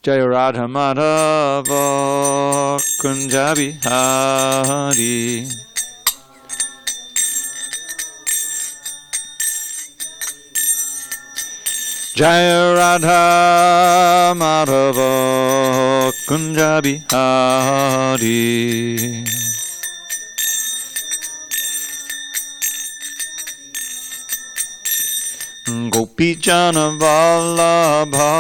Jaya Radha Madhava Kunja Bihari. Jaya Radha Madhava Kunja Bihari. Gopi Jana Vallabha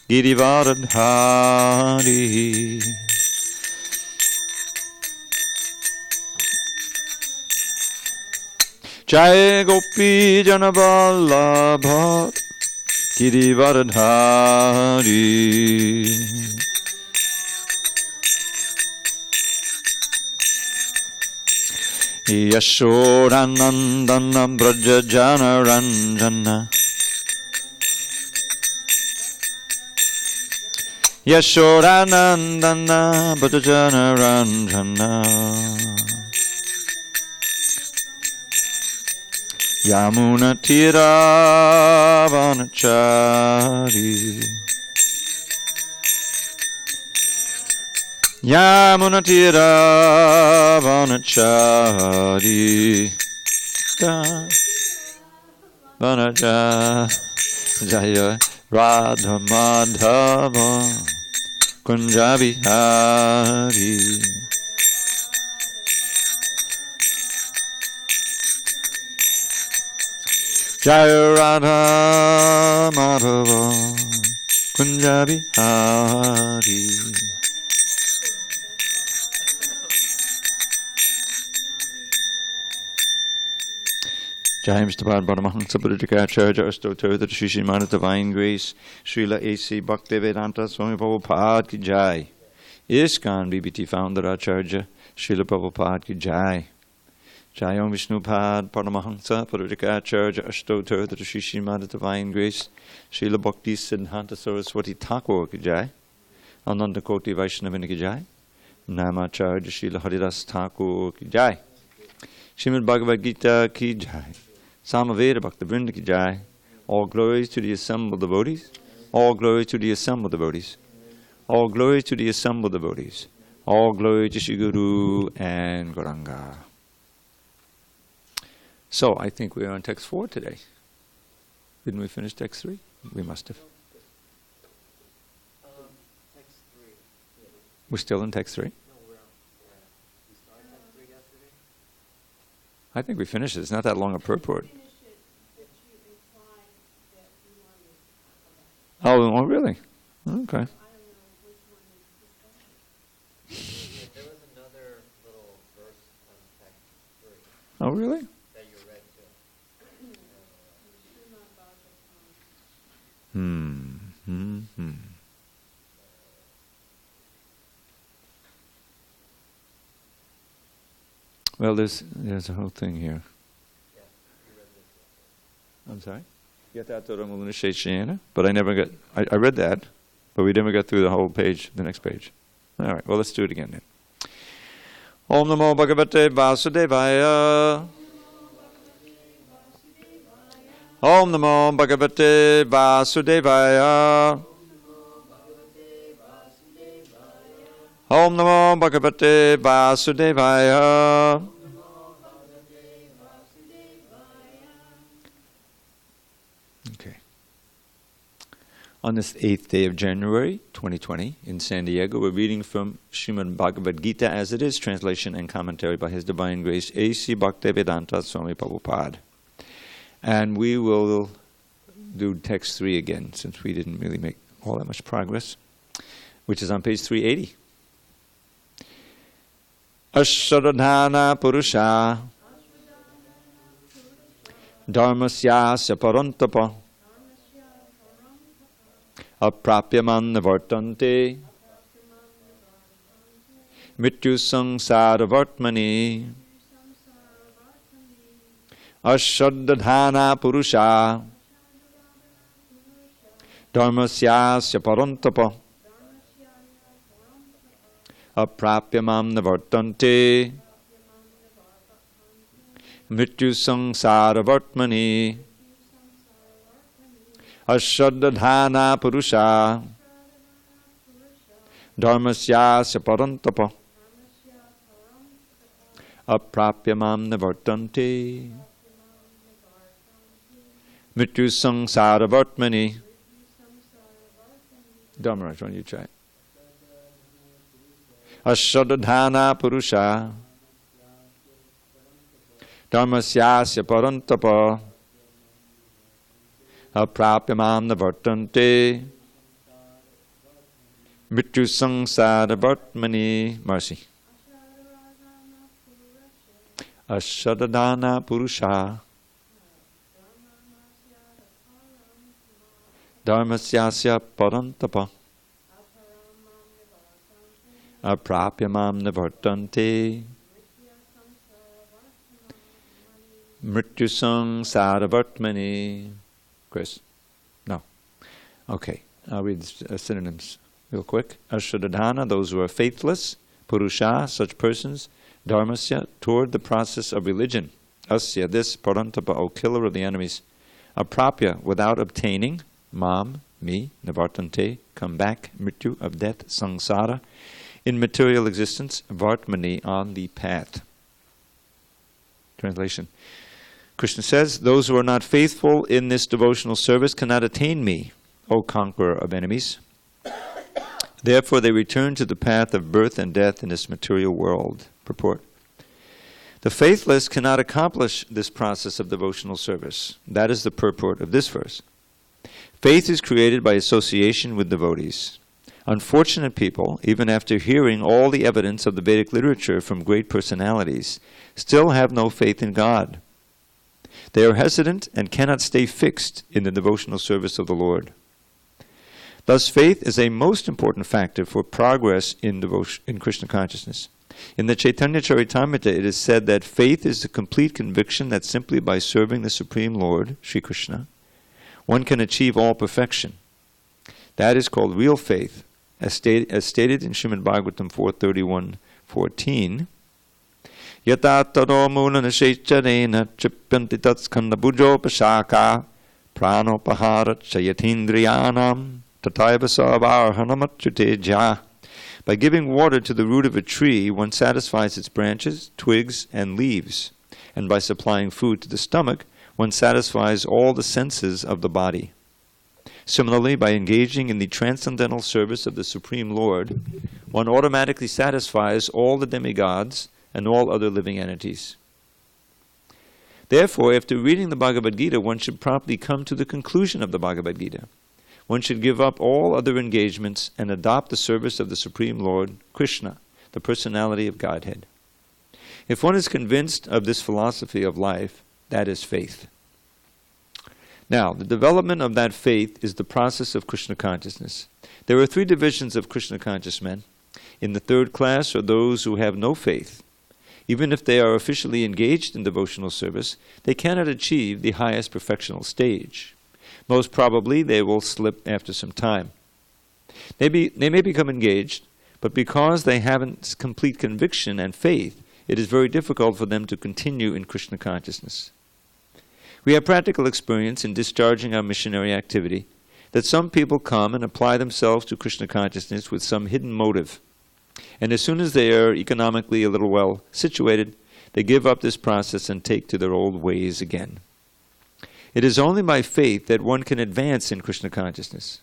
Girivardhari. Jai Gopi Jana Vallabha Girivardhari. Yashodanandana Braja Jana Ranjana. Yashodanandana Braja Jana Ranjana. Yamuna Tira Vanachari. Yamuna Tira Vanachari. Vanachari. Jaya Radha Madhava Kunja Bihari. Jaya Radha Madhava Kunja Bihari. Jai Mr. Paramahansa Buddhacharya Astotoda Sri Srimad Divine Grace Srila A.C. Bhaktivedanta Swami Prabhupada Ki Jai. ISKCON BBT Founder Acharya Srila Prabhupada Ki Jai. Jai Om Vishnupad Paramahansa Buddhacharya Astotoda Sri Srimad Divine Grace Srila Bhakti Siddhanta Saraswati Thakur Ki Jai. Ananda Koti Vaishnavina Ki Jai. Namacharya Srila Haridas Thakur Ki Jai. Srimad Bhagavad Gita Ki Jai. Samaveda Bhakta Vrinda Ki Jai. All glories to the assembled devotees. All glories to the assembled devotees. All glories to the assembled devotees. All glory to Shri Guru and Gauranga. So, I think we are on text 4 today. Didn't we finish text 3? We must have. Text 3. We're still in text 3? No, we started text 3 yesterday. I think we finished it. It's not that long a purport. Oh, really? Okay. There was another little verse on text 3 Oh, really? that you read too. Well, there's a whole thing here. Yeah, you read this yesterday. I'm sorry? But I never got, I read that, but we never got through the whole page, the next page. All right, well, let's do it again then. Om Namo Bhagavate Vasudevaya. Om Namo Bhagavate Vasudevaya. Om Namo Bhagavate Vasudevaya. Okay. On this 8th day of January, 2020, in SanDiego, we're reading from Srimad Bhagavad Gita as it is, translation and commentary by His Divine Grace, A.C. Bhaktivedanta Swami Prabhupada. And we will do text 3 again, since we didn't really make all that much progress, which is on page 380. Ashradhana Purusha Dharmasyasya Parantapa Aprapyaman Vartante Mrityu Sangsara Vartmani Ashradhana Purusha Dharmasyasya Parantapa Aprapyamam Navartante Mrityu Sangsara Vartmani Ashradhana Purusha Dharmasyasya parantapa aprapya mam nivartante mrityu samsara vartmani. Dharmaraj, why don't you try it? Ashadadhana purusha dharmasyasya parantapa aprapya mam nivartante mrityu samsara vartmani. Mercy. Ashadadhana purusha dharmasyasya parantapa aprapya mam nivartante mrityu samsara vartmani. Chris? No. Okay. I'll read synonyms real quick. Ashadadhana, those who are faithless. Purusha, such persons. Dharmasya, toward the process of religion. Asya, this. Parantapa, O killer of the enemies. Aprapya, without obtaining. Mam, me. Nivartante, come back. Mrityu, of death. Samsara, in material existence. Vartmani, on the path. Translation. Krishna says, those who are not faithful in this devotional service cannot attain me, O conqueror of enemies. Therefore they return to the path of birth and death in this material world. Purport. The faithless cannot accomplish this process of devotional service. That is the purport of this verse. Faith is created by association with devotees. Unfortunate people, even after hearing all the evidence of the Vedic literature from great personalities, still have no faith in God. They are hesitant and cannot stay fixed in the devotional service of the Lord. Thus, faith is a most important factor for progress in devotion, in Krishna consciousness. In the Chaitanya Charitamrita, it is said that faith is the complete conviction that simply by serving the Supreme Lord, Sri Krishna, one can achieve all perfection. That is called real faith, as stated in Srimad Bhagavatam 4.31.14. Yata taro mula nashecharena tripyanti tatskanda bujopashaka pranopahara chayatindriyanam tataiva savarhanamatriteja. By giving water to the root of a tree, one satisfies its branches, twigs, and leaves. And by supplying food to the stomach, one satisfies all the senses of the body. Similarly, by engaging in the transcendental service of the Supreme Lord, one automatically satisfies all the demigods and all other living entities. Therefore, after reading the Bhagavad Gita, one should promptly come to the conclusion of the Bhagavad Gita. One should give up all other engagements and adopt the service of the Supreme Lord, Krishna, the personality of Godhead. If one is convinced of this philosophy of life, that is faith. Now, the development of that faith is the process of Krishna consciousness. There are three divisions of Krishna conscious men. In the third class are those who have no faith. Even if they are officially engaged in devotional service, they cannot achieve the highest perfectional stage. Most probably, they will slip after some time. They may become engaged, but because they haven't complete conviction and faith, it is very difficult for them to continue in Krishna consciousness. We have practical experience in discharging our missionary activity that some people come and apply themselves to Krishna consciousness with some hidden motive. And as soon as they are economically a little well situated, they give up this process and take to their old ways again. It is only by faith that one can advance in Krishna consciousness.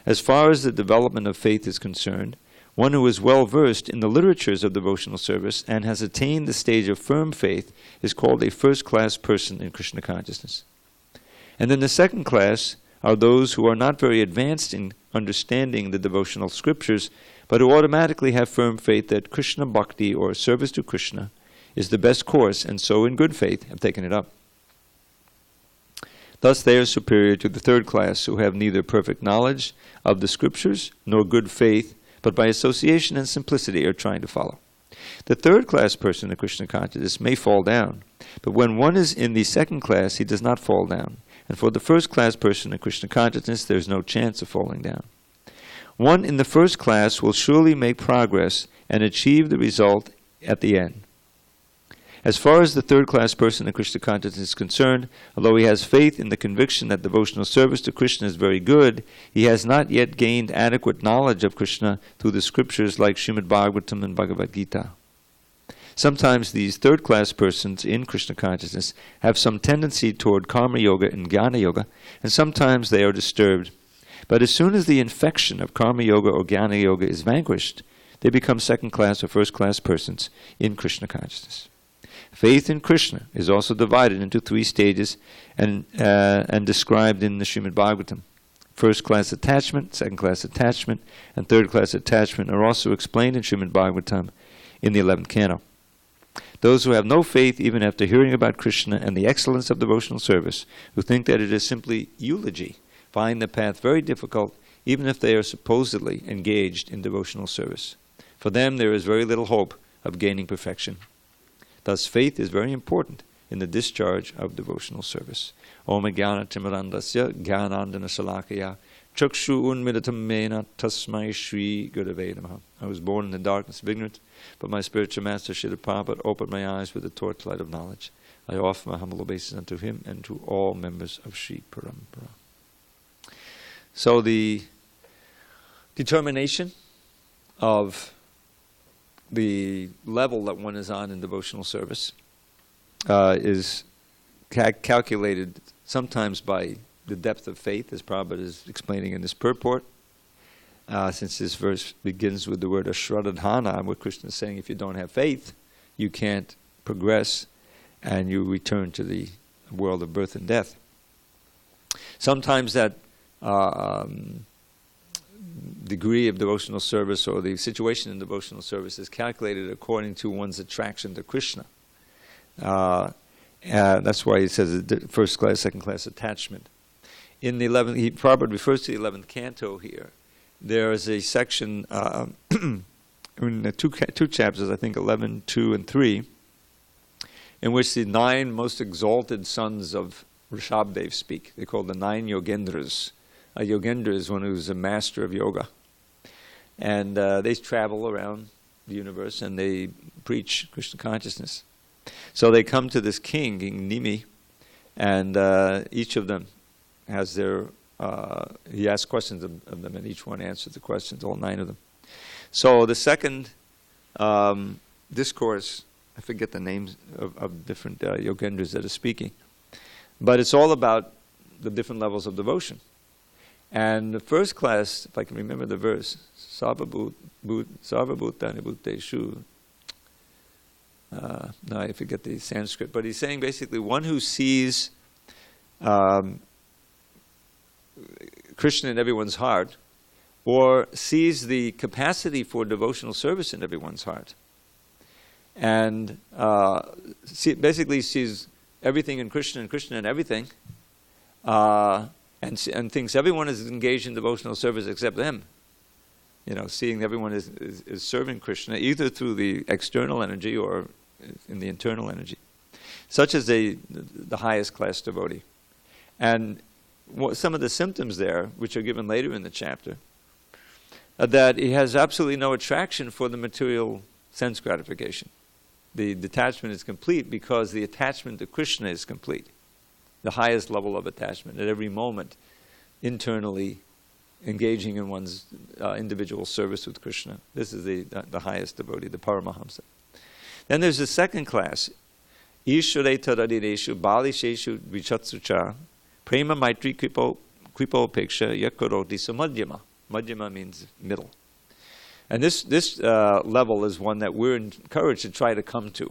As far as the development of faith is concerned, one who is well versed in the literatures of devotional service and has attained the stage of firm faith is called a first-class person in Krishna consciousness. And then the second class are those who are not very advanced in understanding the devotional scriptures, but who automatically have firm faith that Krishna Bhakti, or service to Krishna, is the best course, and so in good faith have taken it up. Thus they are superior to the third class, who have neither perfect knowledge of the scriptures nor good faith, but by association and simplicity are trying to follow. The third class person in Krishna consciousness may fall down, but when one is in the second class, he does not fall down. And for the first class person in Krishna consciousness, there is no chance of falling down. One in the first class will surely make progress and achieve the result at the end. As far as the third-class person in Krishna consciousness is concerned, although he has faith in the conviction that devotional service to Krishna is very good, he has not yet gained adequate knowledge of Krishna through the scriptures like Srimad Bhagavatam and Bhagavad Gita. Sometimes these third-class persons in Krishna consciousness have some tendency toward karma yoga and jnana yoga, and sometimes they are disturbed. But as soon as the infection of karma yoga or jnana yoga is vanquished, they become second-class or first-class persons in Krishna consciousness. Faith in Krishna is also divided into 3 stages and described in the Srimad Bhagavatam. First-class attachment, second-class attachment, and third-class attachment are also explained in Srimad Bhagavatam in the 11th canto. Those who have no faith even after hearing about Krishna and the excellence of devotional service, who think that it is simply eulogy, find the path very difficult even if they are supposedly engaged in devotional service. For them there is very little hope of gaining perfection. Thus faith is very important in the discharge of devotional service. Om Jnana Timirandasya Jnanandana Salakaya Chakshu Unmidatam Mena Tasmai Shri Gurave Namaha. I was born in the darkness of ignorance, but my spiritual master Srila Prabhupada opened my eyes with the torchlight of knowledge. I offer my humble obeisance unto him and to all members of Sri Parampara. So the determination of the level that one is on in devotional service is calculated sometimes by the depth of faith, as Prabhupada is explaining in this purport. Since this verse begins with the word ashradadhana, where Krishna is saying if you don't have faith, you can't progress and you return to the world of birth and death. Sometimes that degree of devotional service or the situation in devotional service is calculated according to one's attraction to Krishna. That's why he says first class, second class attachment. In the 11th, Prabhupada refers to the 11th canto here. There is a section in the two chapters, I think 11, 2, and 3, in which the 9 most exalted sons of Rishabdev speak. They're called the 9 Yogendras. A Yogendra is one who's a master of yoga. And they travel around the universe and they preach Krishna consciousness. So they come to this king, King Nimi, and each of them has their, he asks questions of them, and each one answers the questions, all 9 of them. So the second discourse, I forget the names of different Yogendras that are speaking, but it's all about the different levels of devotion. And the first class, if I can remember the verse, Sarvabhutani Bhuteshu, no, I forget the Sanskrit, but he's saying basically one who sees Krishna in everyone's heart, or sees the capacity for devotional service in everyone's heart, and basically sees everything in Krishna and Krishna in everything, and thinks everyone is engaged in devotional service except them. You know, seeing everyone is serving Krishna either through the external energy or in the internal energy. Such as the highest class devotee. And some of the symptoms there, which are given later in the chapter, are that he has absolutely no attraction for the material sense gratification. The detachment is complete because the attachment to Krishna is complete. The highest level of attachment at every moment, internally engaging in one's individual service with Krishna. This is the highest devotee, the Paramahamsa. Then there's the second class, Ishvare Tadadineshu Balisheshu Vichatsucha Prema Maitri Kripo Peksha Yakaroti Samadhyama. Madhyama means middle. And this level is one that we're encouraged to try to come to.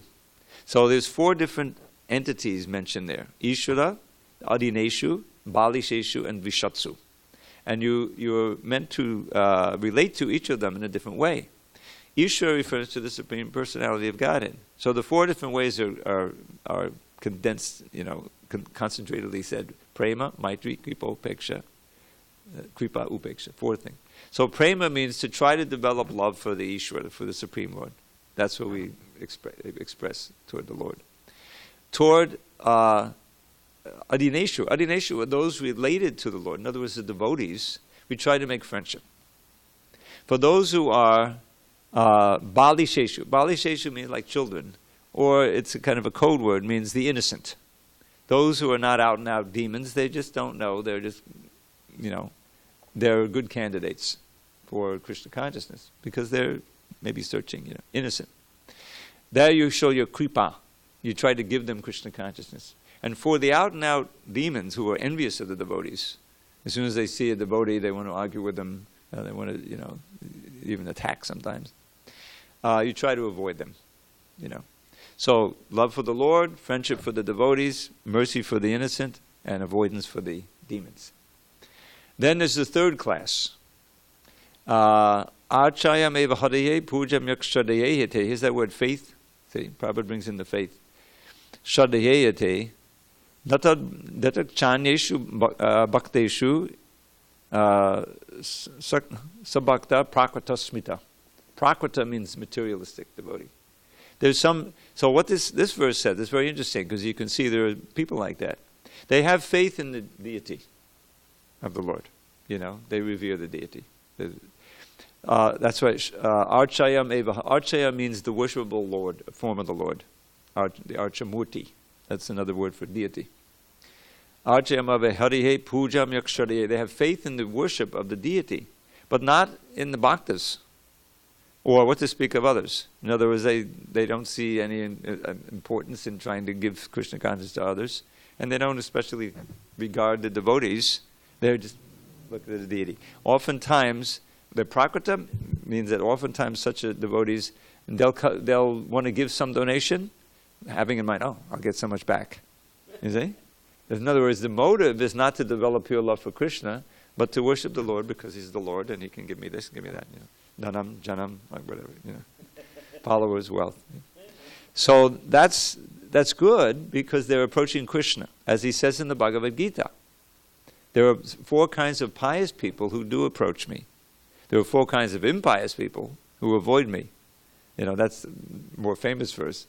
So there's 4 different entities mentioned there. Ishvara, Adineshu, Balisheshu, and Vishatsu. And you're meant to relate to each of them in a different way. Ishvara refers to the Supreme Personality of Godhead. So the 4 different ways are condensed, concentratedly said. Prema, Maitri, Kripa, Upeksha. Kripa, Upeksha, 4th thing. So prema means to try to develop love for the Ishvara, for the Supreme Lord. That's what we express toward the Lord. Toward Adineshu. Adineshu are those related to the Lord. In other words, the devotees. We try to make friendship. For those who are Balisheshu. Balisheshu means like children, or it's a kind of a code word, means the innocent. Those who are not out and out demons, they just don't know. They're just, they're good candidates for Krishna consciousness because they're maybe searching, innocent. There you show your kripa. You try to give them Krishna consciousness. And for the out and out demons who are envious of the devotees, as soon as they see a devotee, they want to argue with them. They want to, even attack sometimes. You try to avoid them, So, love for the Lord, friendship for the devotees, mercy for the innocent, and avoidance for the demons. Then there's the third class. Archayam eva hadaye pujam yakshadayete. Here's that word faith. See, Prabhupada brings in the faith. Shadayete. Datak chanyeshu bhakteshu sabhakta prakrita smita. Prakrita means materialistic devotee. There's some. So what this verse said is very interesting because you can see there are people like that. They have faith in the deity of the Lord. They revere the deity. That's right. Archayam eva. Archaya means the worshipable Lord, form of the Lord. The Archamurti. That's another word for deity. Archayam eva harihe pujam yaksharihe. They have faith in the worship of the deity, but not in the bhaktas. Or what to speak of others. In other words, they don't see any importance in trying to give Krishna consciousness to others. And they don't especially regard the devotees. They're just looking at the deity. Oftentimes, the prakrita means that oftentimes such a devotees, they'll want to give some donation, having in mind, I'll get so much back. You see? In other words, the motive is not to develop pure love for Krishna, but to worship the Lord because He's the Lord and He can give me this, give me that. Dhanam, janam, whatever, followers, wealth. So that's good because they're approaching Krishna, as he says in the Bhagavad Gita. There are 4 kinds of pious people who do approach me. There are 4 kinds of impious people who avoid me. That's the more famous verse.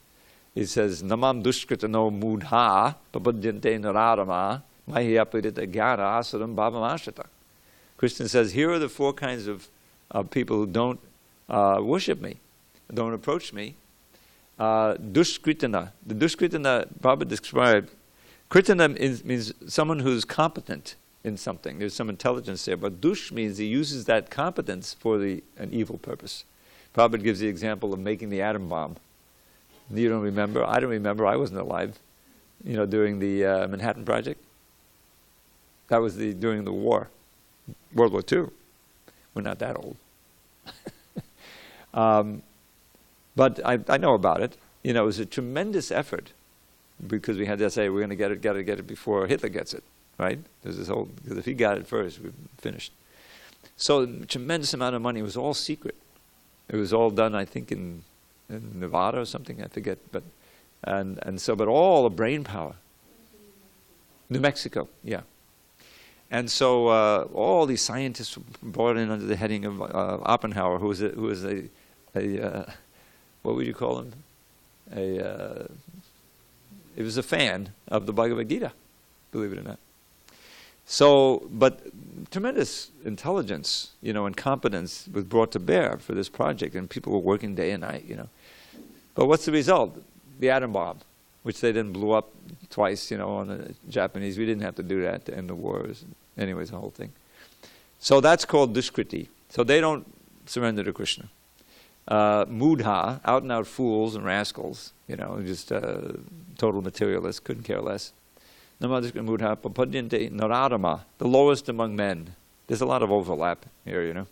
He says, Namam dushkritano mudha papadyante naradama mahyapidita gyana asaram bhavamashata. Krishna says, here are the 4 kinds of people who don't worship me, don't approach me. Dushkritana. The dushkritana, Prabhupada described, kritana means someone who's competent in something. There's some intelligence there. But dush means he uses that competence for an evil purpose. Prabhupada gives the example of making the atom bomb. You don't remember? I don't remember. I wasn't alive, during the Manhattan Project. That was during the war, World War II. We're not that old. But I know about it. It was a tremendous effort because we had to say we're going to get it before Hitler gets it, right? There's this whole, because if he got it first, we're finished. So a tremendous amount of money. It was all secret. It was all done, I think, in Nevada or something. I forget. But all the brain power. New Mexico, yeah. And so all these scientists were brought in under the heading of Oppenheimer, who was a what would you call him? It was a fan of the Bhagavad Gita, believe it or not. So, but tremendous intelligence, and competence was brought to bear for this project, and people were working day and night, But what's the result? The atom bomb, which they then blew up twice, on the Japanese. We didn't have to do that to end the wars. Anyways, the whole thing. So that's called dushkriti. So they don't surrender to Krishna. Mudha, out and out fools and rascals, just total materialists, couldn't care less. Mudha, papadyante naradama, the lowest among men. There's a lot of overlap here,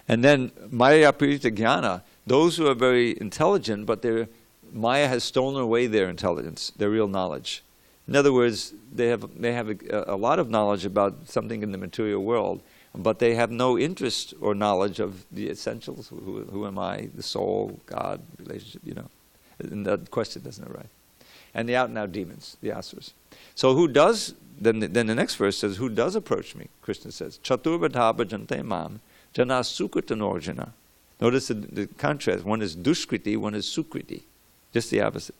And then maya pirita jnana, those who are very intelligent, but their Maya has stolen away their intelligence, their real knowledge. In other words, they have a lot of knowledge about something in the material world, but they have no interest or knowledge of the essentials. Who am I? The soul, God, relationship. And that question doesn't arise. And the out and out demons, the asuras. So who does? Then the next verse says, who does approach me? Krishna says, Chaturbadha bhajante mam jana sukritanarjana. Notice the contrast. One is dushkriti, one is sukriti. Just the opposite.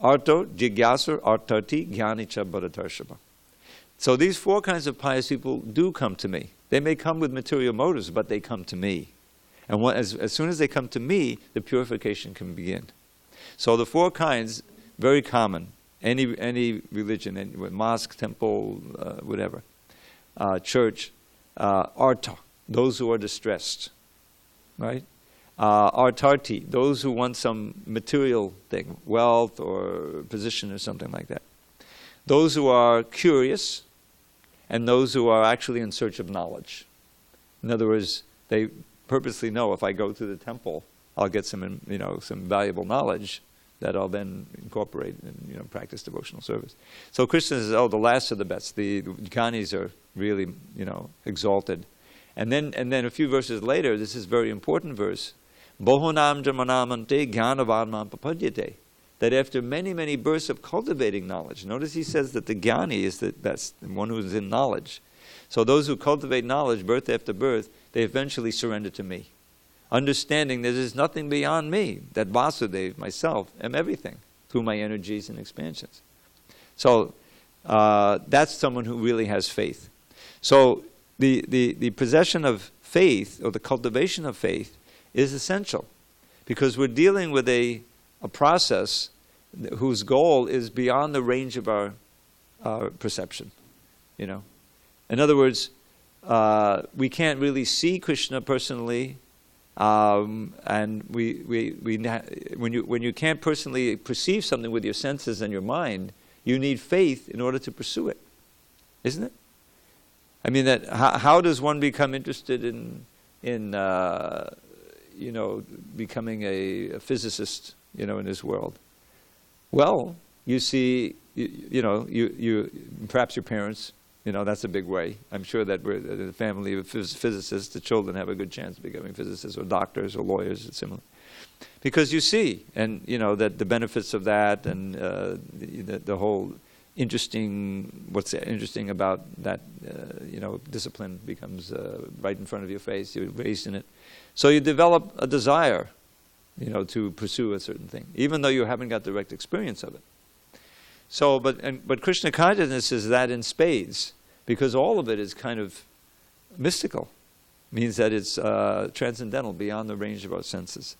Arto, jigyasur, artati, jnanicha, bharatarshava. So these 4 kinds of pious people do come to me. They may come with material motives, but they come to me. And as soon as they come to me, the purification can begin. So the 4 kinds, very common. Any religion, any mosque, temple, whatever, church, arta, those who are distressed, right? Artarti, those who want some material thing, wealth or position or something like that. Those who are curious, and those who are actually in search of knowledge. In other words, they purposely know if I go to the temple, I'll get some valuable knowledge that I'll then incorporate and practice devotional service. So Krishna says, the last are the best. The jnanis are really exalted. And then a few verses later, this is a very important verse. Bohonam jamanamante jnanavarman papadyate. That after many, many births of cultivating knowledge, notice he says that the jnani is the one who is in knowledge. So those who cultivate knowledge, birth after birth, they eventually surrender to me. Understanding there is nothing beyond me, that Vasudeva, myself, am everything through my energies and expansions. So that's someone who really has faith. So the possession of faith, or the cultivation of faith, is essential, because we're dealing with a process whose goal is beyond the range of our perception. In other words, we can't really see Krishna personally. And when you can't personally perceive something with your senses and your mind, you need faith in order to pursue it, isn't it? I mean, that how does one become interested in becoming a physicist, in this world? Well, you see, you perhaps your parents. That's a big way. I'm sure that we're in a family of physicists, the children have a good chance of becoming physicists or doctors or lawyers, and similar. Because you see, and that the benefits of that, and the whole what's interesting about that, discipline becomes right in front of your face. You're raised in it. So you develop a desire, to pursue a certain thing, even though you haven't got direct experience of it. So, but Krishna consciousness is that in spades, because all of it is kind of mystical. Means that it's transcendental, beyond the range of our senses.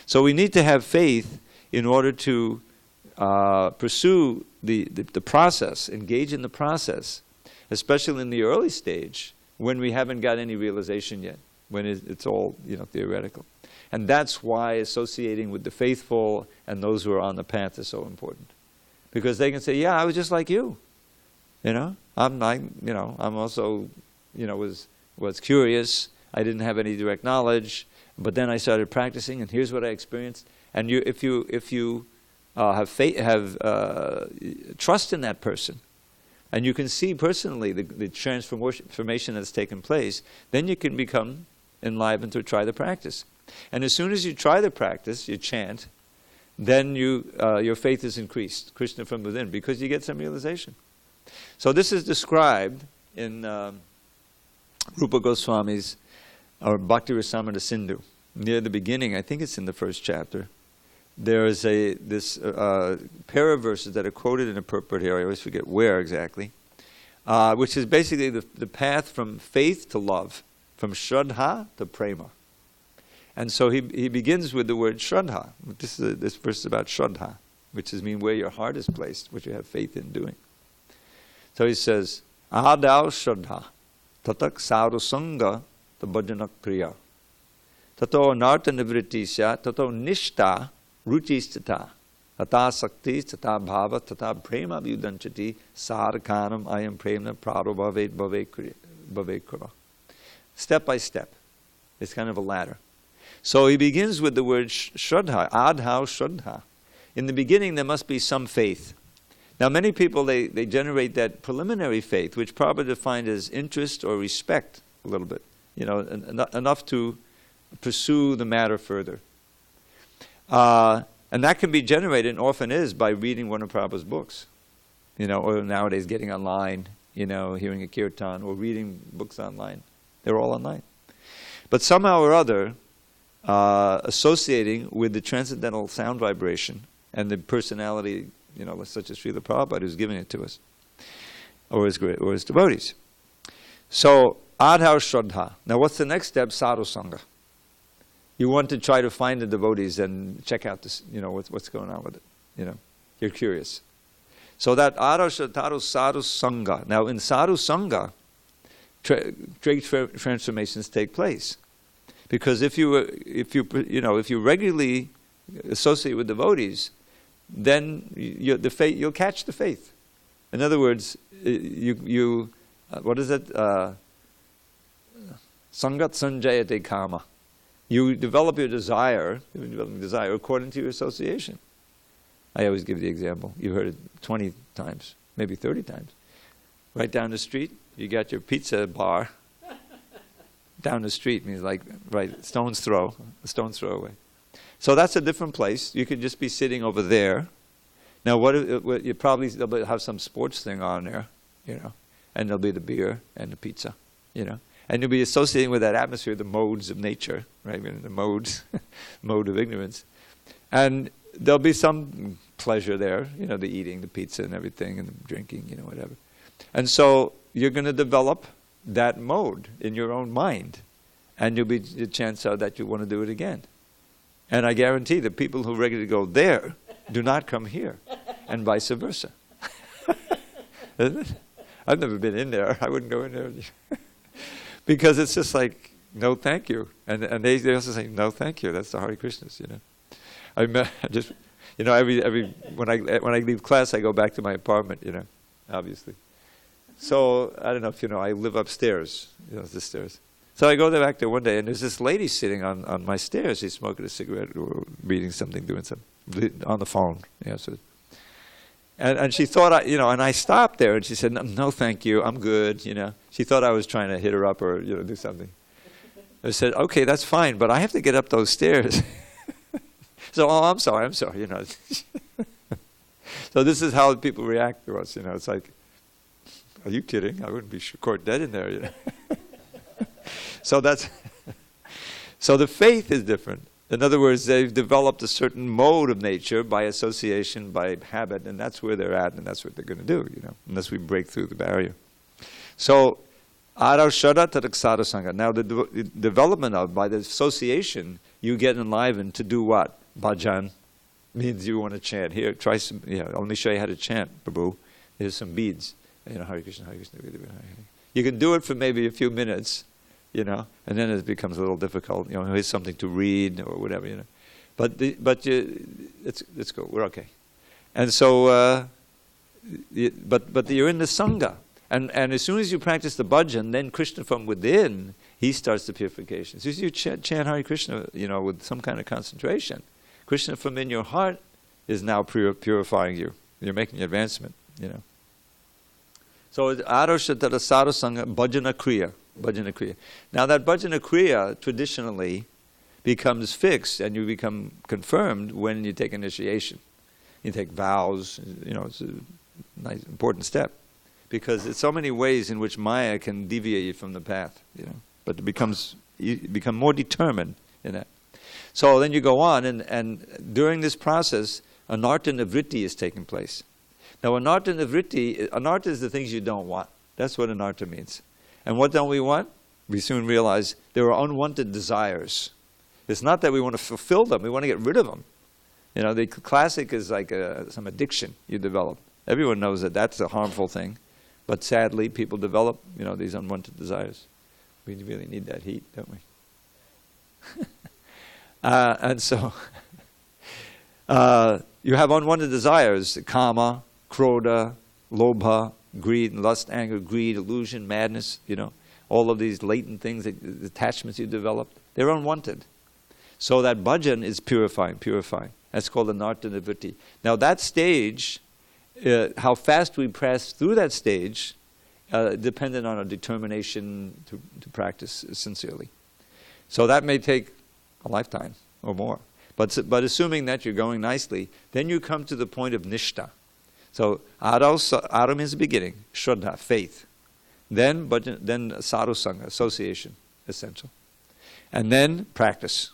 So we need to have faith in order to pursue the process, engage in the process, especially in the early stage when we haven't got any realization yet, when it's all theoretical. And that's why associating with the faithful and those who are on the path is so important. Because they can say, yeah, I was just like you. I'm also, was curious. I didn't have any direct knowledge, but then I started practicing, and here's what I experienced. And if you have faith, have trust in that person, and you can see personally the transformation that's taken place, then you can become enlivened to try the practice. And as soon as you try the practice, you chant, then your faith is increased, Krishna from within, because you get some realization. So this is described in Rupa Goswami's or Bhakti Rasamrita Sindhu. Near the beginning, I think it's in the first chapter, there is this pair of verses that are quoted in a purport here. I always forget where exactly, which is basically the path from faith to love, from Shraddha to Prema. And so he begins with the word Shraddha. This verse is about Shraddha, which is where your heart is placed, what you have faith in doing. So he says, Ahadao Shraddha, tatak saru sangha tabhajanak priya. Tato narta nivritisya, tato nishta ruchistata. Tata sakti, tata bhava, tata prema vyudanchati, sarkanam ayam prema prarabhavet bhavekura. Step by step. It's kind of a ladder. So he begins with the word Shraddha, Adhau Shraddha. In the beginning, there must be some faith. Now, many people, they generate that preliminary faith, which probably defined as interest or respect a little bit, enough to pursue the matter further. And that can be generated, and often is, by reading one of Prabhupada's books, or nowadays getting online, hearing a kirtan, or reading books online. They're all online. But somehow or other, associating with the transcendental sound vibration and the personality, such as Srila Prabhupada, who's giving it to us, or his devotees. So, Adhau Shraddha. Now, what's the next step? Sadhu Sangha. You want to try to find the devotees and check out this, what's going on with it. You're curious. So that arashataru sadhu sangha. Now in sadhu sangha, great transformations take place, because if you regularly associate with devotees, then you'll catch the faith. In other words, what is it? Sangat sanjayate kama. You develop your desire, according to your association. I always give the example. You heard it 20 times, maybe 30 times. Right down the street, you got your pizza bar. Down the street means like a stone's throw away. So that's a different place. You could just be sitting over there. Now, you probably have some sports thing on there, and there'll be the beer and the pizza, and you'll be associating with that atmosphere, the modes of nature, right? The modes, mode of ignorance, and there'll be some pleasure there, the eating, the pizza, and everything, and the drinking, whatever. And so you're going to develop that mode in your own mind, and you'll be the chance that you want to do it again. And I guarantee the people who regularly go there do not come here, and vice versa. Isn't it? I've never been in there. I wouldn't go in there. Because it's just like, no thank you. And they also say, no thank you. That's the Hare Krishnas, I just, when I leave class, I go back to my apartment, obviously. So, I don't know if I live upstairs, the stairs. So I go back there one day, and there's this lady sitting on my stairs. She's smoking a cigarette or reading something, doing something on the phone. So, and she thought, and I stopped there, and she said, no, thank you, I'm good, She thought I was trying to hit her up or, do something. I said, okay, that's fine, but I have to get up those stairs. So, I'm sorry, So this is how people react to us, It's like, are you kidding? I wouldn't be caught dead in there, So so the faith is different. In other words, they've developed a certain mode of nature by association, by habit, and that's where they're at, and that's what they're going to do, unless we break through the barrier. So, arashada tadaksada sangha. Now, the development of, by the association, you get enlivened to do what? Bhajan means you want to chant. Here, try some, let me show you how to chant, Prabhu. Here's some beads. Hare Krishna, Hare Krishna, Hare Krishna. You can do it for maybe a few minutes, and then it becomes a little difficult. Here's something to read or whatever, But let's go. We're okay. And so, but you're in the sangha, and as soon as you practice the bhajan, then Krishna from within, he starts the purification. So as you chant Hare Krishna, with some kind of concentration, Krishna from in your heart is now purifying you. You're making advancement, So arashatara sadhu sangha bhajana kriya. Bhajana kriya. Now that bhajana kriya traditionally becomes fixed and you become confirmed when you take initiation. You take vows, it's a nice important step. Because there's so many ways in which Maya can deviate you from the path, But you become more determined in that. So then you go on and during this process, anartha nivritti is taking place. Now anartha nivritti, anartha is the things you don't want. That's what anartha means. And what don't we want? We soon realize there are unwanted desires. It's not that we want to fulfill them, we want to get rid of them. The classic is like some addiction you develop. Everyone knows that that's a harmful thing. But sadly, people develop, these unwanted desires. We really need that heat, don't we? And so, you have unwanted desires, kama, krodha, lobha, greed, lust, anger, greed, illusion, madness, all of these latent things, the attachments you developed, they're unwanted. So that bhajan is purifying. That's called anartha nivritti. Now that stage, how fast we press through that stage, dependent on our determination to practice sincerely. So that may take a lifetime or more. But assuming that you're going nicely, then you come to the point of nishta. So ara means the beginning, shraddha, faith. Then sadhu sangha, association, essential. And then practice.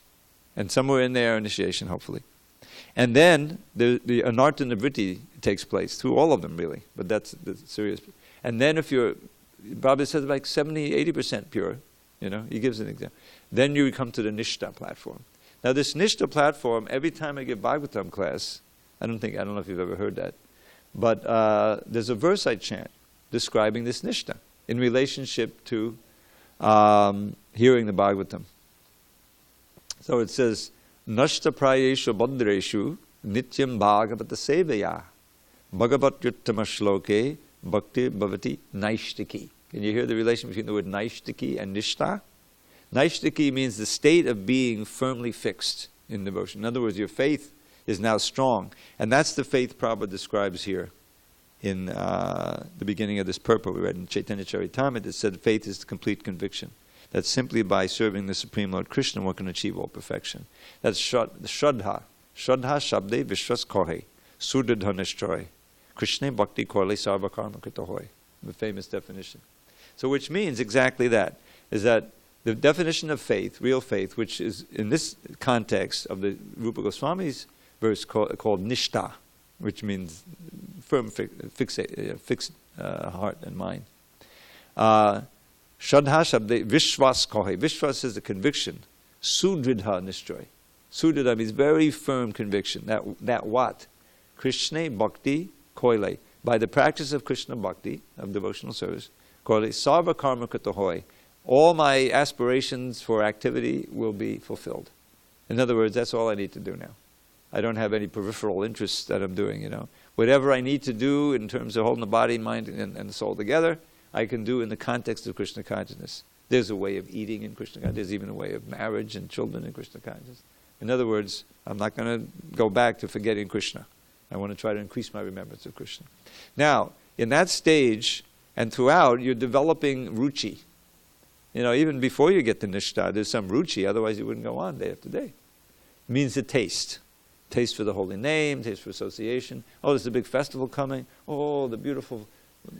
And somewhere in there, initiation, hopefully. And then the anartha nivritti takes place, through all of them really, but that's the serious. And then if you're, Bhagavad says like 70, 80% pure, he gives an example. Then you come to the nishta platform. Now this Nishta platform, every time I give Bhagavatam class, I don't know if you've ever heard that, but there's a verse I chant describing this Nishta in relationship to hearing the Bhagavatam. So it says, Nashta prayeshu badreshu nityam bhagavata sevaya bhagavat yuttama shloke bhakti bhavati naishtiki. Can you hear the relation between the word naishtiki and nishta? Naishtiki means the state of being firmly fixed in devotion. In other words, your faith is now strong. And that's the faith Prabhupada describes here in the beginning of this purport we read in Chaitanya Charitamrita. It said faith is complete conviction. That simply by serving the Supreme Lord Krishna one can achieve all perfection. That's Shraddha. Shraddha Shabde Vishwas Kohe. Sudadha Nishchoy. Krishna Bhakti Korle Sarva Karma Krita Hoy. The famous definition. So which means exactly that. Is that the definition of faith, real faith, which is in this context of the Rupa Goswami's verse called Nishta, which means firm, fixed heart and mind. Shraddha Shabde Vishwas Kohe. Vishwas is a conviction. Sudridha Nishchoy. Sudridha means very firm conviction. That what? Krishna Bhakti Koile. By the practice of Krishna Bhakti, of devotional service, Koile Sarva Karma Krita Hoy. All my aspirations for activity will be fulfilled. In other words, that's all I need to do now. I don't have any peripheral interests that I'm doing, Whatever I need to do in terms of holding the body, mind, and the soul together, I can do in the context of Krishna consciousness. There's a way of eating in Krishna consciousness. There's even a way of marriage and children in Krishna consciousness. In other words, I'm not going to go back to forgetting Krishna. I want to try to increase my remembrance of Krishna. Now, in that stage and throughout, you're developing ruchi. Even before you get to nishta, there's some ruchi, otherwise you wouldn't go on day after day. It means the taste. Taste for the holy name, taste for association. Oh, there's a big festival coming. Oh, the beautiful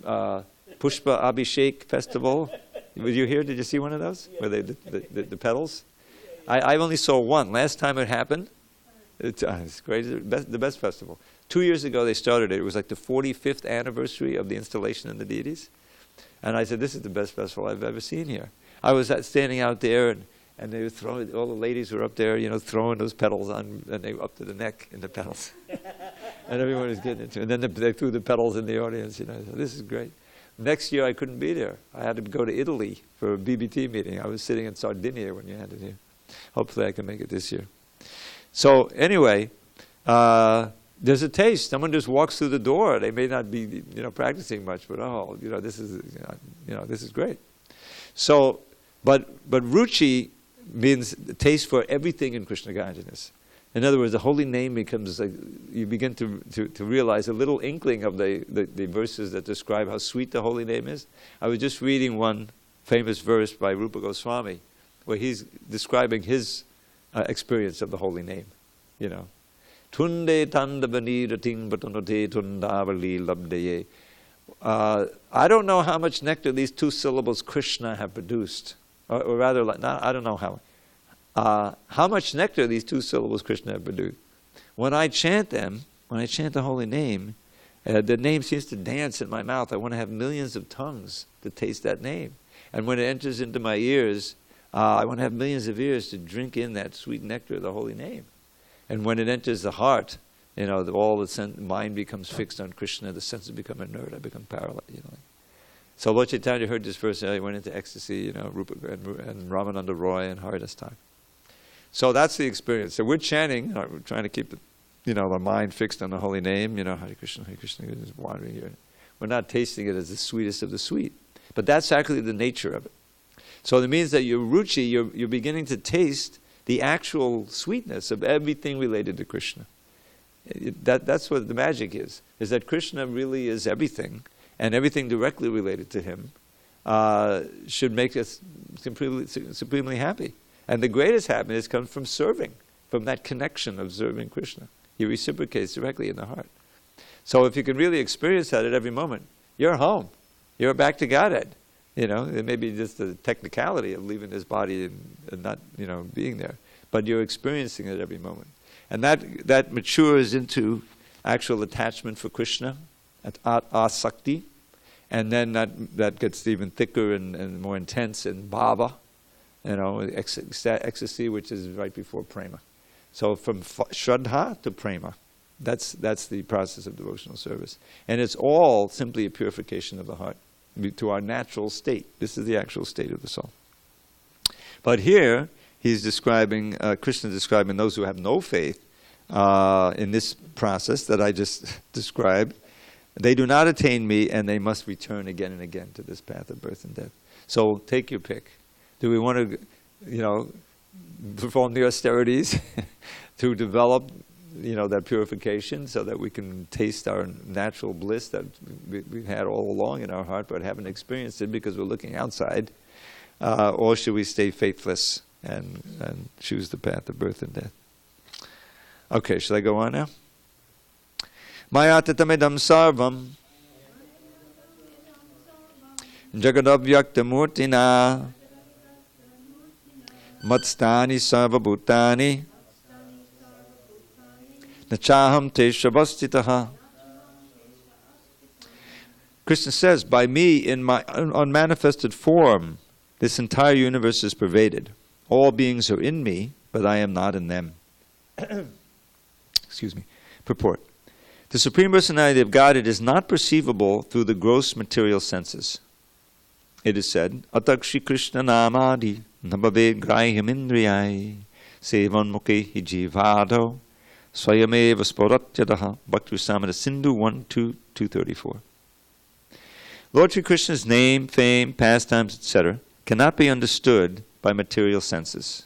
Pushpa Abhishek festival. Were you here? Did you see one of those? Where the petals? I only saw one. Last time it happened, it's great. The best festival. 2 years ago they started it. It was like the 45th anniversary of the installation of the deities. And I said, this is the best festival I've ever seen here. I was standing out there, and they were throwing, all the ladies were up there, throwing those petals on, and they were up to the neck in the petals. And everyone was getting into it. And then they threw the petals in the audience, So this is great. Next year I couldn't be there. I had to go to Italy for a BBT meeting. I was sitting in Sardinia when you had it here. Hopefully I can make it this year. So anyway, there's a taste. Someone just walks through the door. They may not be, practicing much, but this is great. So, but ruchi means the taste for everything in Krishna consciousness. In other words, the holy name becomes like, you begin to realize a little inkling of the verses that describe how sweet the holy name is. I was just reading one famous verse by Rupa Goswami, where he's describing his experience of the holy name, Tunde tandavani rating batanote tundavali labdeye. I don't know how much nectar these two syllables Krishna have produced. Or rather, I don't know how much nectar these two syllables Krishna have produced. When I chant them, when I chant the holy name, the name seems to dance in my mouth. I want to have millions of tongues to taste that name. And when it enters into my ears, I want to have millions of ears to drink in that sweet nectar of the holy name. And when it enters the heart, all the mind becomes fixed on Krishna, the senses become inert, I become paralyzed. So Lord Chaitanya heard this verse, he went into ecstasy, Rupa and Ramananda Roy and Haridas Thakur. So that's the experience. So we're chanting, we're trying to keep the mind fixed on the holy name, Hare Krishna, is wandering here. We're not tasting it as the sweetest of the sweet. But that's actually the nature of it. So it means that your ruchi, you're beginning to taste the actual sweetness of everything related to Krishna. That's what the magic is that Krishna really is everything, and everything directly related to him should make us supremely happy. And the greatest happiness comes from serving, from that connection of serving Krishna. He reciprocates directly in the heart. So if you can really experience that at every moment, you're home. You're back to Godhead. It may be just the technicality of leaving this body and not, being there. But you're experiencing it every moment. And that matures into actual attachment for Krishna, at asakti. And then that gets even thicker and more intense in bhava, ecstasy, which is right before prema. So from Shraddha to Prema. That's the process of devotional service. And it's all simply a purification of the heart to our natural state. This is the actual state of the soul. But here, he's describing, Krishna is describing those who have no faith in this process that I just described. They do not attain me, and they must return again and again to this path of birth and death. So take your pick. Do we want to, perform the austerities to develop, that purification so that we can taste our natural bliss that we've had all along in our heart but haven't experienced it because we're looking outside? Or should we stay faithless and choose the path of birth and death? Okay, shall I go on now? Mayatatamidam sarvam jagadavyakthamurtina matstani sarvabhutani nachaham teshavastitaha. Krishna says, by me in my unmanifested form, this entire universe is pervaded. All beings are in me, but I am not in them. Excuse me. Purport. The Supreme Personality of Godhead is not perceivable through the gross material senses. It is said, Atakshi Krishna Namadi Nabhaved Grahim Indriyai Sevan Mukhi Jivado Swayameva Sporatyadaha Bhakti Samada Sindhu 1.2.234. Lord Sri Krishna's name, fame, pastimes, etc. cannot be understood by material senses.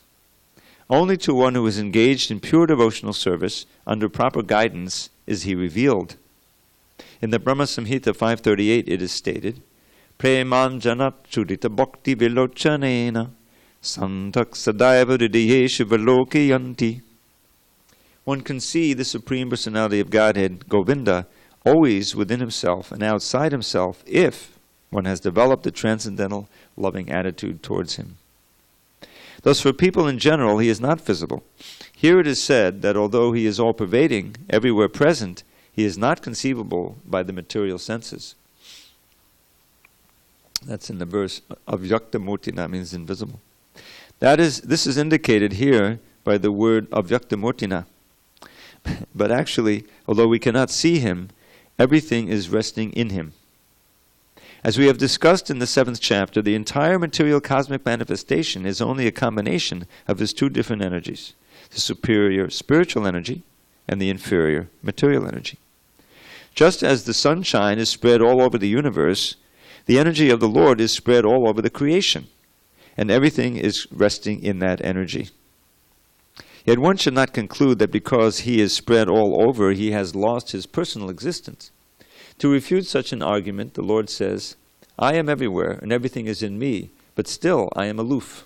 Only to one who is engaged in pure devotional service under proper guidance is he revealed. In the Brahma Samhita 538 it is stated, Premanjanat chudita bhakti vilochanena santak sadaiva hridayeshu vilokayanti. One can see the Supreme Personality of Godhead, Govinda, always within himself and outside himself if one has developed a transcendental loving attitude towards him. Thus, for people in general, he is not visible. Here it is said that although he is all-pervading, everywhere present, he is not conceivable by the material senses. That's in the verse, avyakta murtina means invisible. This is indicated here by the word avyakta murtina. But actually, although we cannot see him, everything is resting in him. As we have discussed in the 7th chapter, the entire material cosmic manifestation is only a combination of his two different energies, the superior spiritual energy and the inferior material energy. Just as the sunshine is spread all over the universe, the energy of the Lord is spread all over the creation, and everything is resting in that energy. Yet one should not conclude that because he is spread all over, he has lost his personal existence. To refute such an argument, the Lord says, I am everywhere and everything is in me, but still I am aloof.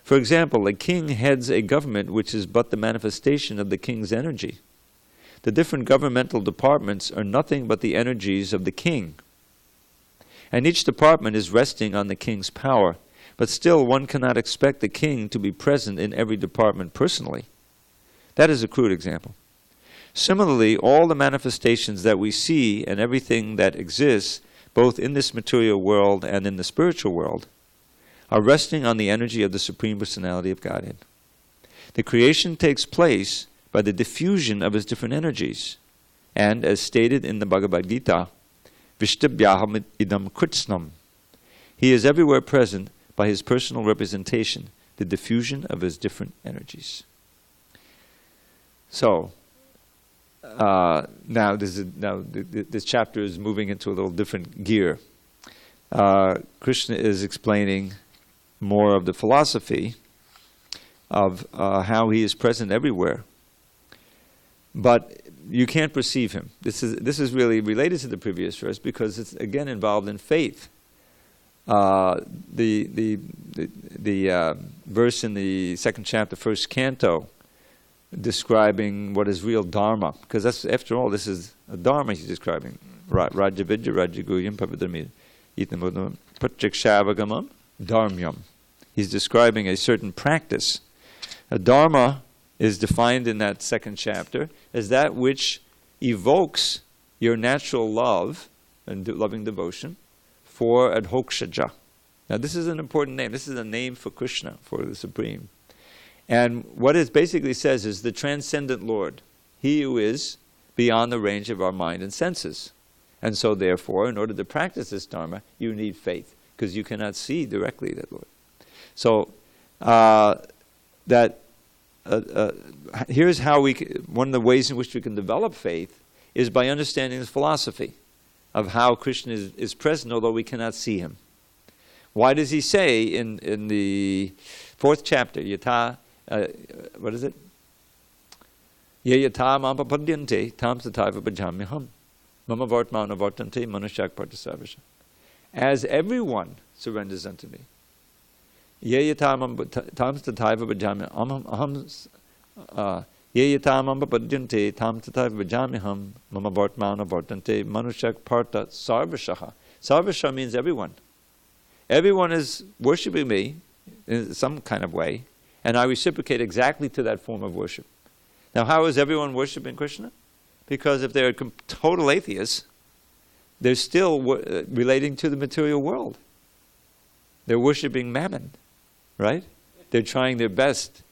For example, a king heads a government which is but the manifestation of the king's energy. The different governmental departments are nothing but the energies of the king. And each department is resting on the king's power, but still one cannot expect the king to be present in every department personally. That is a crude example. Similarly, all the manifestations that we see and everything that exists, both in this material world and in the spiritual world, are resting on the energy of the Supreme Personality of Godhead. The creation takes place by the diffusion of his different energies. And as stated in the Bhagavad Gita, Vishtabhyaham idam kritsnam. He is everywhere present by his personal representation, the diffusion of his different energies. So, now this chapter is moving into a little different gear. Krishna is explaining more of the philosophy of how he is present everywhere. But you can't perceive him. This is really related to the previous verse because it's again involved in faith. The verse in the 2nd chapter, 1st canto, describing what is real dharma, because that's, after all, this is a dharma he's describing. Raja vidya, raja guyam, pavidamid, itamudam, pratyakshavagamam, dharmyam. He's describing a certain practice. A dharma is defined in that 2nd chapter as that which evokes your natural love and loving devotion for adhokshaja. Now this is an important name. This is a name for Krishna, for the Supreme. And what it basically says is the transcendent Lord, he who is beyond the range of our mind and senses. And so therefore, in order to practice this Dharma, you need faith, because you cannot see directly that Lord. So here's how one of the ways in which we can develop faith is by understanding this philosophy of how Krishna is present, although we cannot see him. Why does he say in the 4th chapter, Yata, what is it? Ye yata mama padyante tam tataiva bhajamyaham mama vartmana vartante manusyak partasarvasha. As everyone surrenders unto me. Ye yata mama tam tataiva bhajamyaham ye yata mama padyante tam tataiva bhajamyaham mama vartmana vartante manusyak parta sarvasha. Sarvasha means everyone. Everyone is worshipping me in some kind of way, and I reciprocate exactly to that form of worship. Now, how is everyone worshipping Krishna? Because if they're total atheists, they're still relating to the material world. They're worshipping mammon, right? They're trying their best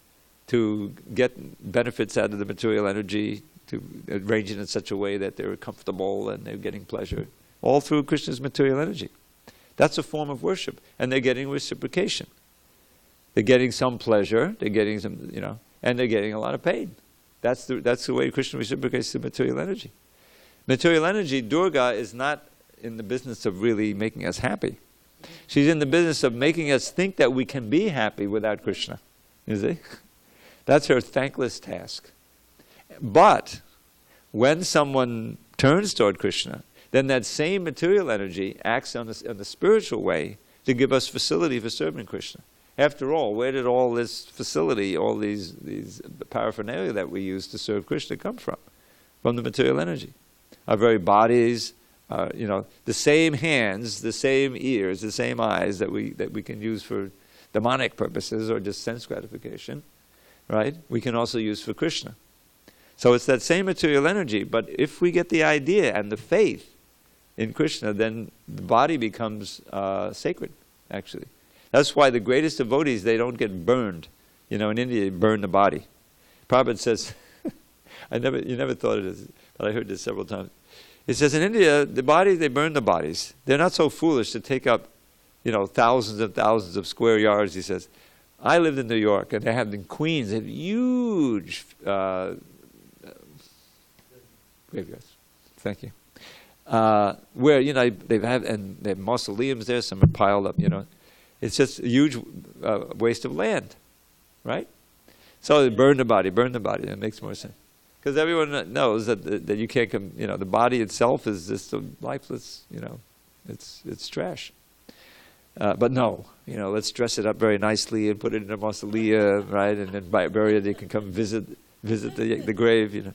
to get benefits out of the material energy, to arrange it in such a way that they're comfortable and they're getting pleasure, all through Krishna's material energy. That's a form of worship, and they're getting reciprocation. They're getting some pleasure, they're getting some, and they're getting a lot of pain. That's the way Krishna reciprocates the material energy. Material energy, Durga, is not in the business of really making us happy. She's in the business of making us think that we can be happy without Krishna. You see? That's her thankless task. But when someone turns toward Krishna, then that same material energy acts on the spiritual way to give us facility for serving Krishna. After all, where did all this facility, all these paraphernalia that we use to serve Krishna come from? From the material energy. Our very bodies, the same hands, the same ears, the same eyes that we can use for demonic purposes or just sense gratification, right? We can also use for Krishna. So it's that same material energy, but if we get the idea and the faith in Krishna, then the body becomes sacred, actually. That's why the greatest devotees, they don't get burned. In India, they burn the body. Prabhupada says, you never thought of this, but I heard this several times. It says in India, the bodies, they burn the bodies. They're not so foolish to take up, thousands and thousands of square yards, he says. I lived in New York, and they have in Queens, they have huge graveyards. Thank you. Where, they have mausoleums there, some are piled up, It's just a huge waste of land, right? So they burn the body. That makes more sense. Because everyone knows that you can't the body itself is just a lifeless, it's trash. But no, let's dress it up very nicely and put it in a mausoleum, right? And then bury it, they can come visit the grave,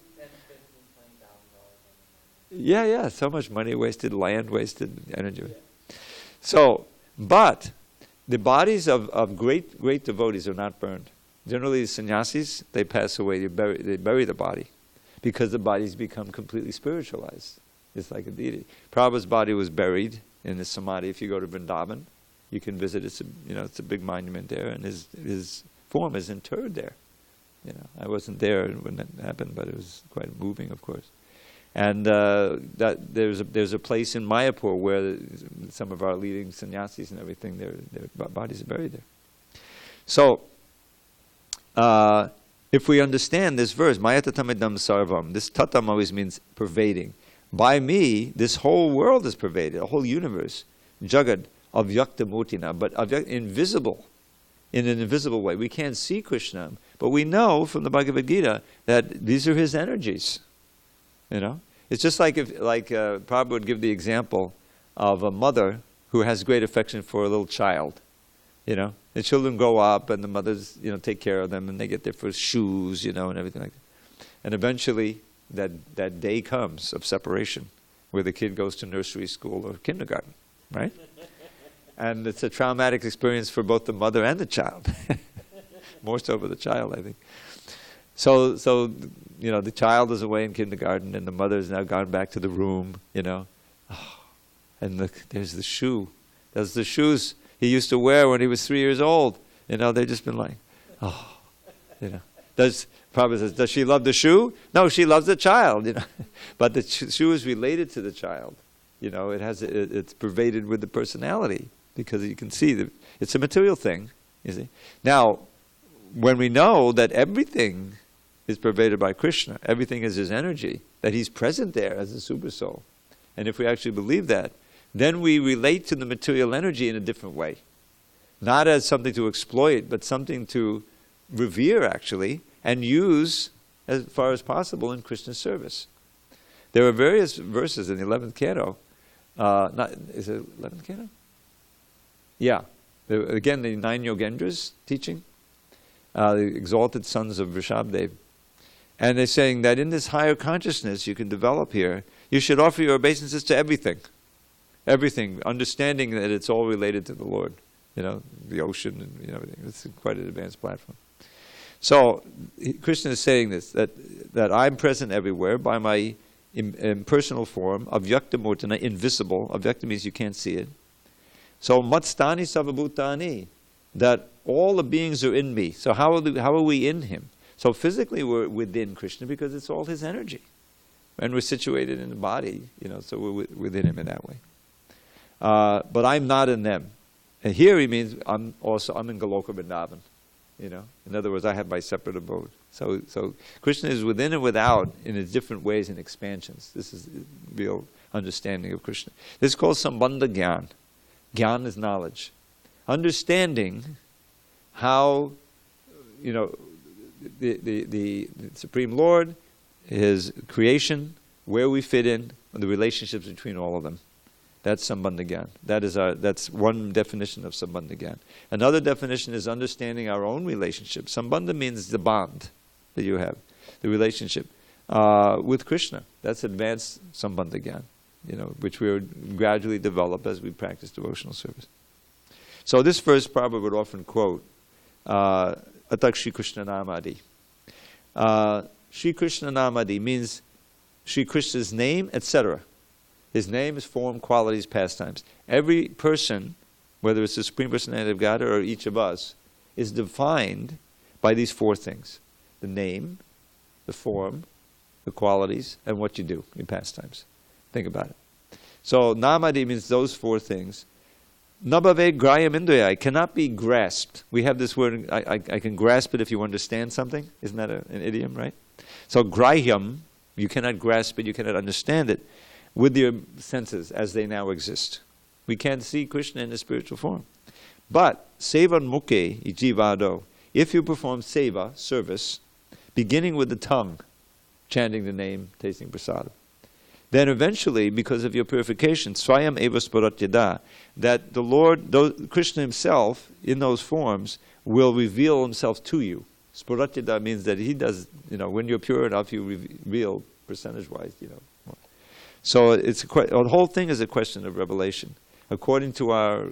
Yeah, so much money wasted, land wasted, energy. So, but the bodies of great devotees are not burned. Generally, the sannyasis, they pass away, they bury the body, because the bodies become completely spiritualized. It's like a deity. Prabhupada's body was buried in the samadhi. If you go to Vrindavan, you can visit. It's a big monument there, and his form is interred there. I wasn't there when that happened, but it was quite moving, of course. And that there's a place in Mayapur where some of our leading sannyasis and everything, their bodies are buried there. So, if we understand this verse, Mayatatamidam sarvam, this tatam always means pervading. By me, this whole world is pervaded, the whole universe, jagad, avyakta murtina, but invisible, in an invisible way. We can't see Krishna, but we know from the Bhagavad Gita that these are his energies. It's just like Prabhupada would give the example of a mother who has great affection for a little child. The children grow up, and the mothers, take care of them, and they get their first shoes, and everything like that. And eventually, that day comes of separation, where the kid goes to nursery school or kindergarten, right? And it's a traumatic experience for both the mother and the child. More so for the child, I think. So the child is away in kindergarten, and the mother has now gone back to the room, and there's the shoe. There's the shoes he used to wear when he was 3 years old. They've just been like, Prabhupada says, does she love the shoe? No, she loves the child. But the shoe is related to the child. It's pervaded with the personality, because you can see that it's a material thing. You see. Now, when we know that everything is pervaded by Krishna, everything is his energy, that he's present there as a super soul, and if we actually believe that, then we relate to the material energy in a different way. Not as something to exploit, but something to revere, actually, and use as far as possible in Krishna's service. There are various verses in the 11th canto. Is it 11th canto? Yeah. Again, the 9 Yogendras teaching, the exalted sons of Rishabdev. And they're saying that in this higher consciousness you can develop here, you should offer your obeisances to everything. Everything, understanding that it's all related to the Lord. The ocean and everything. It's quite an advanced platform. So, Krishna is saying this, that I'm present everywhere by my impersonal form, avyakta murtana, invisible. Avyakta means you can't see it. So, matstani savabhutani, that all the beings are in me. So how are we in him? So physically we're within Krishna because it's all his energy. And we're situated in the body, so we're within him in that way. But I'm not in them. And here he means I'm in Goloka Vrindavan. In other words, I have my separate abode. So Krishna is within and without in its different ways and expansions. This is real understanding of Krishna. This is called Sambandha Gyan. Gyan is knowledge. Understanding how, the Supreme Lord, his creation, where we fit in, and the relationships between all of them. That's Sambandha Gyan. That's one definition of Sambandha Gyan. Another definition is understanding our own relationship. Sambandha means the bond that you have, the relationship with Krishna. That's advanced Sambandha Gyan, which we gradually develop as we practice devotional service. So this verse Prabhupada would often quote, Atak Shri Krishna Namadi. Shri Krishna Namadi means Shri Krishna's name, etc. His name, his form, qualities, pastimes. Every person, whether it's the Supreme Personality of God or each of us, is defined by these 4 things. The name, the form, the qualities, and what you do in pastimes. Think about it. So Namadi means those 4 things. Nabhave grayam indriya cannot be grasped. We have this word, I can grasp it if you understand something. Isn't that an idiom, right? So grahyam, you cannot grasp it, you cannot understand it with your senses as they now exist. We can't see Krishna in his spiritual form. But sevan mukhe ijivado, if you perform seva, service, beginning with the tongue, chanting the name, tasting prasada, then eventually, because of your purification, swayam eva sparatyada, that the Lord, Krishna himself, in those forms, will reveal himself to you. Sparatyada means that he does, when you're pure enough, you reveal percentage-wise, So the whole thing is a question of revelation, according to our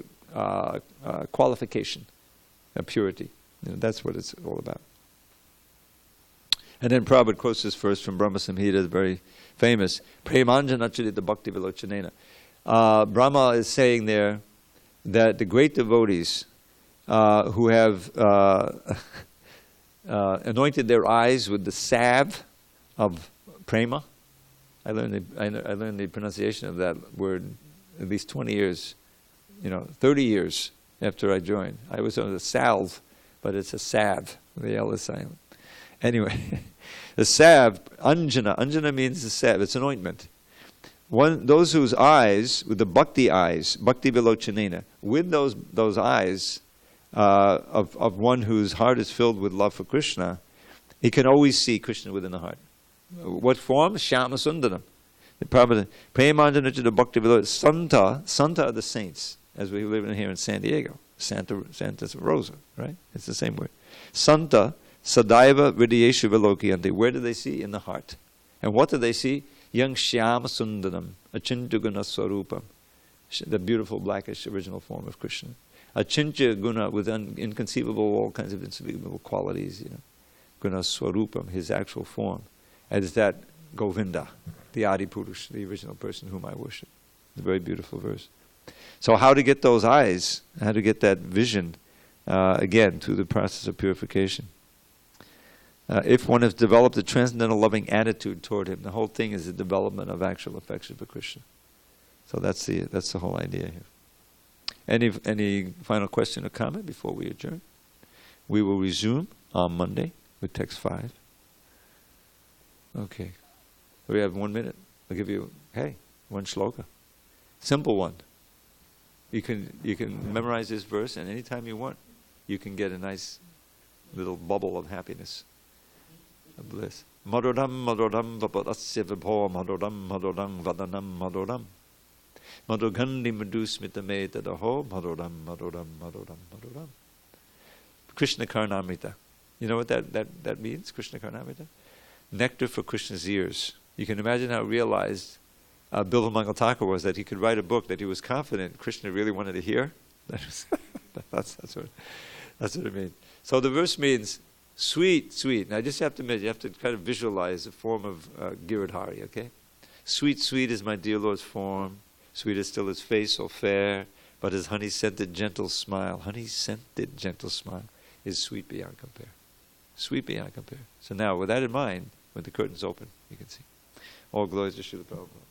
qualification of purity. That's what it's all about. And then Prabhupada quotes this verse from Brahma Samhita, very famous, Premanjana Charita Bhakti Vilochanena. Brahma is saying there that the great devotees who have anointed their eyes with the salve of prema. I learned the pronunciation of that word at least 20 years, 30 years after I joined. I was on the salve, but it's a salve. The L is silent. Anyway, the salve, anjana means the salve, it's an ointment. Those whose eyes, with the bhakti eyes, bhakti vilochanena, with those eyes of one whose heart is filled with love for Krishna, he can always see Krishna within the heart. What form? Shyama Sundaram. Premanjana bhakti vilochanena. Santa are the saints, as we live in here in SanDiego. Santa Rosa, right? It's the same word. Santa Sadaiva Hridayeshu Vilokyanti. Where do they see? In the heart. And what do they see? Yang Shyama Sundaram, Achintya Guna Swarupam, the beautiful blackish original form of Krishna. Achintya Guna, with all kinds of inconceivable qualities, Guna Swarupam, his actual form. And is that Govinda, the Adi Purush, the original person whom I worship. It's a very beautiful verse. So how to get those eyes, how to get that vision, again, through the process of purification. if one has developed a transcendental loving attitude toward him, the whole thing is the development of actual affection for Krishna. So that's the whole idea here. Any final question or comment before we adjourn? We will resume on Monday with text 5. Okay. We have 1 minute. I'll give you, one shloka. Simple one. You can memorize this verse, and anytime you want, you can get a nice little bubble of happiness, of bliss. Maduram maduram vapadasya vibho maduram maduram vadanam maduram. Madhugandhi madhusmita tadaho maduram maduram maduram maduram. Krishna Karnamrita. You know what that means, Krishna Karnamrita? Nectar for Krishna's ears. You can imagine how realized Bilva Mangal Thakur was, that he could write a book that he was confident Krishna really wanted to hear. That's what it means. So the verse means sweet, sweet. Now just have to admit, you have to kind of visualize the form of Giridhari, okay? Sweet, sweet is my dear Lord's form. Sweet is still his face so fair, but his honey-scented gentle smile, honey-scented gentle smile, is sweet beyond compare. Sweet beyond compare. So now, with that in mind, when the curtain's open, you can see. All glories to Srila Prabhupada.